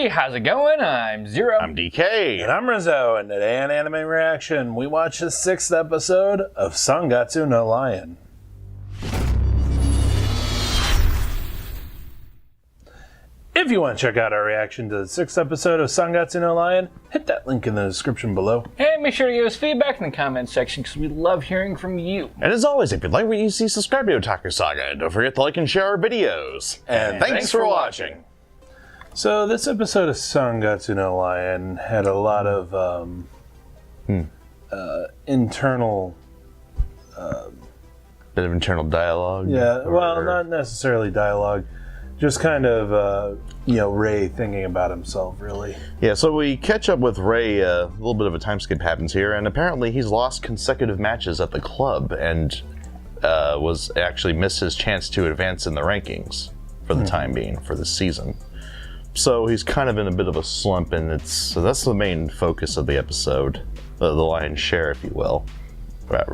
Hey, how's it going? I'm Zero. I'm DK. And I'm Rizzo, and today on Anime Reaction, we watch the 6th episode of Gatsu no Lion. If you want to check out our reaction to the 6th episode of Gatsu no Lion, hit that link in the description below. And make sure to give us feedback in the comment section because we love hearing from you. And as always, if you like what you see, subscribe to Otaku Saga. And don't forget to like and share our videos. And thanks for watching. So this episode of Gatsu no Lion had a lot of internal... Bit of internal dialogue. Yeah, well, not necessarily dialogue. Just kind of, Ray thinking about himself, really. Yeah, so we catch up with Ray, a little bit of a time skip happens here, and apparently he's lost consecutive matches at the club and was actually missed his chance to advance in the rankings for the time being, for this season. So he's kind of in a bit of a slump, and that's the main focus of the episode, the lion's share, if you will. But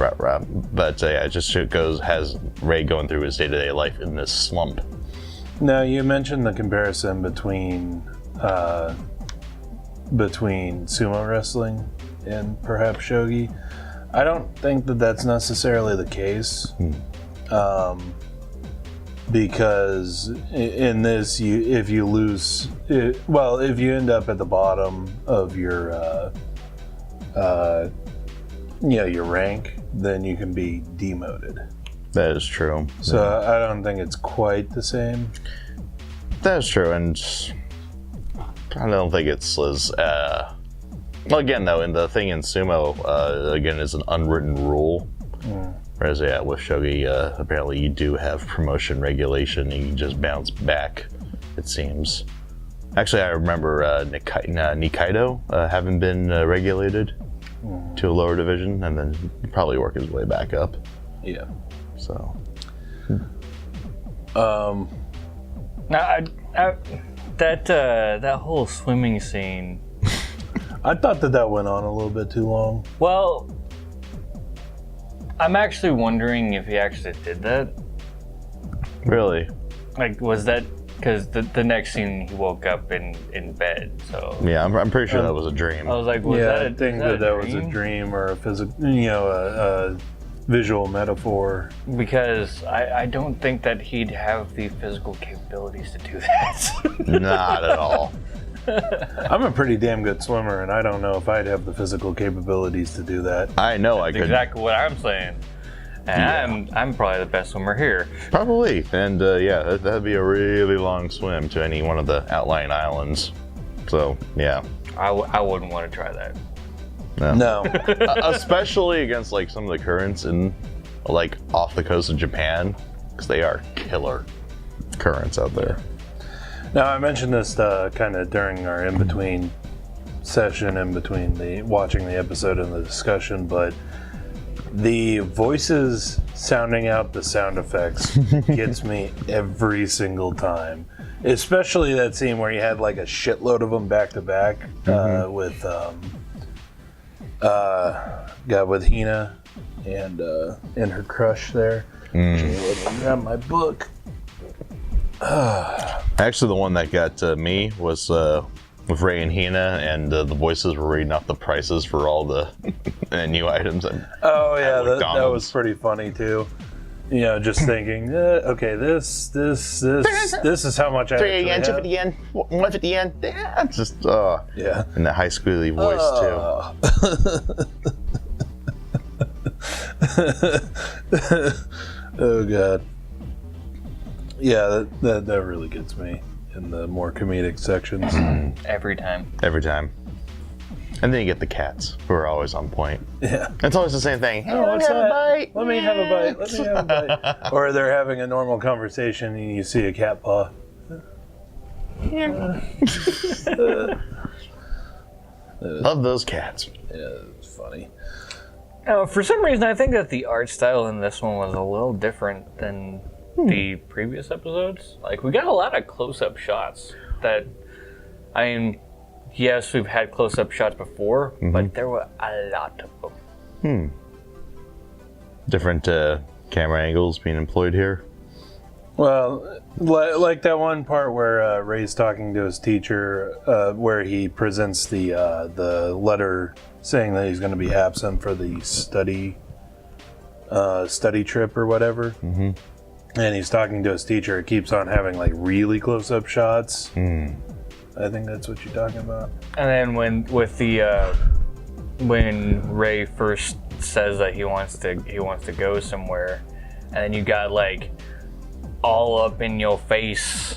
it just has Ray going through his day-to-day life in this slump. Now, you mentioned the comparison between sumo wrestling and perhaps shogi. I don't think that that's necessarily the case, because in this, if you end up at the bottom of your your rank, then you can be demoted. That is true. So I don't think it's quite the same. That is true, and I don't think it's as... well, again, though, in the thing in sumo, again, is an unwritten rule. Whereas, with shogi, apparently you do have promotion regulation, and you can just bounce back, it seems. Actually, I remember Nikaido having been regulated to a lower division, and then probably work his way back up. Yeah. So, Now, that whole swimming scene. I thought that went on a little bit too long. Well, I'm actually wondering if he actually did that. really? Like, was that because the next scene he woke up in bed? So Yeah, I'm pretty sure that was a dream. I was like, was I that think that was a dream or a physical, a visual metaphor. Because I don't think that he'd have the physical capabilities to do that. Not at all. I'm a pretty damn good swimmer, and I don't know if I'd have the physical capabilities to do that. I know I could. Exactly what I'm saying. And I'm probably the best swimmer here. Probably. And that'd be a really long swim to any one of the outlying islands. So, yeah. I wouldn't want to try that. No. Especially against like some of the currents in like off the coast of Japan, because they are killer currents out there. Now, I mentioned this kind of during our in-between session, in between the watching the episode and the discussion, but the voices sounding out the sound effects gets me every single time. Especially that scene where you had like a shitload of them back to back with Hina and her crush there. Let me grab my book. Actually, the one that got me was with Ray and Hina, and the voices were reading off the prices for all the new items. Oh yeah, that was pretty funny too. Just thinking, okay, this is how much I actually have. 250 yen, 150 yen. Yeah, just yeah, in that high squealy voice too. Oh god. Yeah, that really gets me in the more comedic sections. Every time. Every time. And then you get the cats, who are always on point. Yeah. It's always the same thing. Hey, what's have that? a bite. Let me have a bite. Let me have a bite. Or they're having a normal conversation and you see a cat paw. Love those cats. Yeah, it's funny. For some reason, I think that the art style in this one was a little different than the previous episodes. Like, we got a lot of close-up shots that, I mean, yes, we've had close-up shots before, but there were a lot of them. Different camera angles being employed here. Well, like that one part where Ray's talking to his teacher, where he presents the letter saying that he's going to be absent for the study trip or whatever. Mm-hmm. And he's talking to his teacher. It keeps on having like really close-up shots. I think that's what you're talking about. And then when Ray first says that he wants to go somewhere, and then you got like all up in your face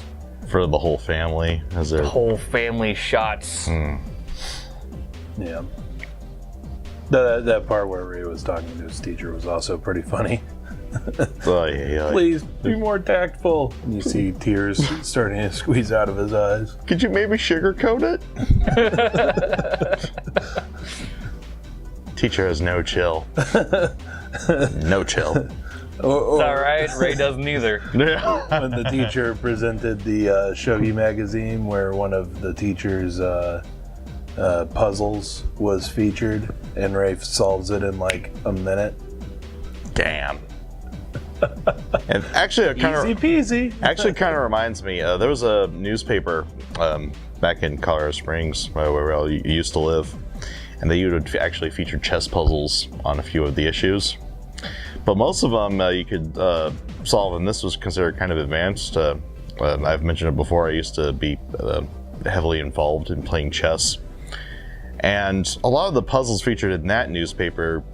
for the whole family, whole family shots. Yeah. That part where Ray was talking to his teacher was also pretty funny. Please be more tactful. And you see tears starting to squeeze out of his eyes. Could you maybe sugarcoat it? Teacher has no chill. No chill. It's alright, Ray doesn't either. When the teacher presented the Shogi magazine where one of the teacher's puzzles was featured, and Ray solves it in like a minute. Damn. And actually, it kind Easy peasy. Actually, kind of reminds me. There was a newspaper back in Colorado Springs where I used to live, and they would actually feature chess puzzles on a few of the issues. But most of them you could solve, and this was considered kind of advanced. I've mentioned it before. I used to be heavily involved in playing chess, and a lot of the puzzles featured in that newspaper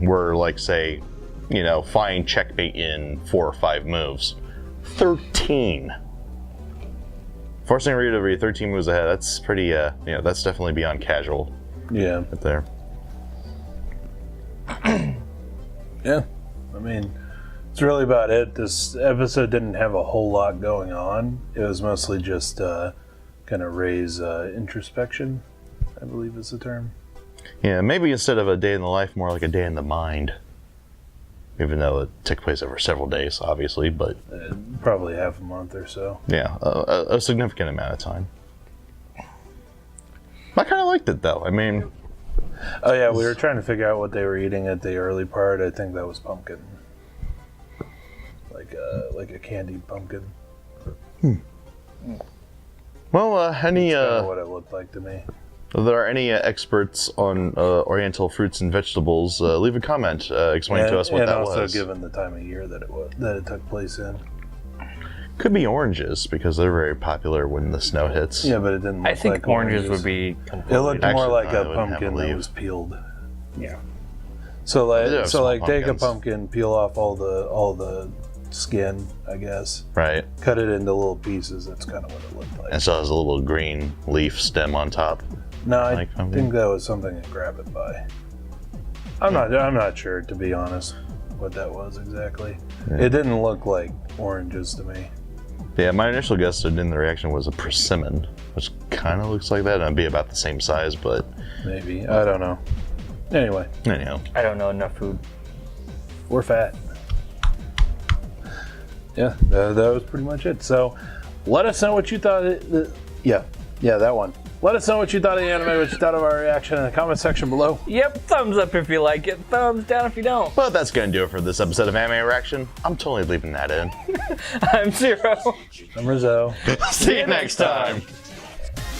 were like, say, find checkmate in 4 or 5 moves. 13. Forcing a reader to read 13 moves ahead. That's pretty. That's definitely beyond casual. Yeah. Right there. Yeah, I mean, it's really about it. This episode didn't have a whole lot going on. It was mostly just kind of Ray's introspection, I believe is the term. Yeah, maybe instead of a day in the life, more like a day in the mind. Even though it took place over several days, obviously, but... probably half a month or so. Yeah, a significant amount of time. I kind of liked it, though. I mean... Oh yeah, we were trying to figure out what they were eating at the early part. I think that was pumpkin, like a candied pumpkin. Well, any That's kinda what it looked like to me. If there are any experts on Oriental fruits and vegetables, leave a comment explaining to us what that was. And also given the time of year that it took place in. Could be oranges because they're very popular when the snow hits. Yeah, but it didn't look I think like oranges would be completely... It looked more like a I wouldn't pumpkin that was peeled. Yeah. So like take a pumpkins. pumpkin, peel off all the skin, I guess. Right. Cut it into little pieces. That's kind of what it looked like. And so it has a little green leaf stem on top. No, I like pumpkin? think that was something to grab it by. I'm not sure, to be honest, what that was exactly. Yeah. It didn't look like oranges to me. Yeah, my initial guess in the reaction was a persimmon, which kind of looks like that, and it'd be about the same size, but... Maybe. I don't know. Anyway. Anyhow. I don't know enough food. We're fat. Yeah, that was pretty much it. So, let us know what you thought. Yeah, that one. Let us know what you thought of the anime, what you thought of our reaction in the comment section below. Yep, thumbs up if you like it, thumbs down if you don't. But that's going to do it for this episode of Anime Reaction. I'm totally leaving that in. I'm Zero. I'm Rizzo. See you next time.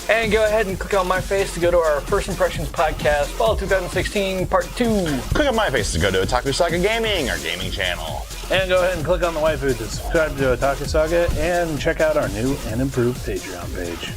And go ahead and click on my face to go to our First Impressions podcast, Fall 2016 Part 2. Click on my face to go to Otaku Saga Gaming, our gaming channel. And go ahead and click on the waifu to subscribe to Otaku Saga and check out our new and improved Patreon page.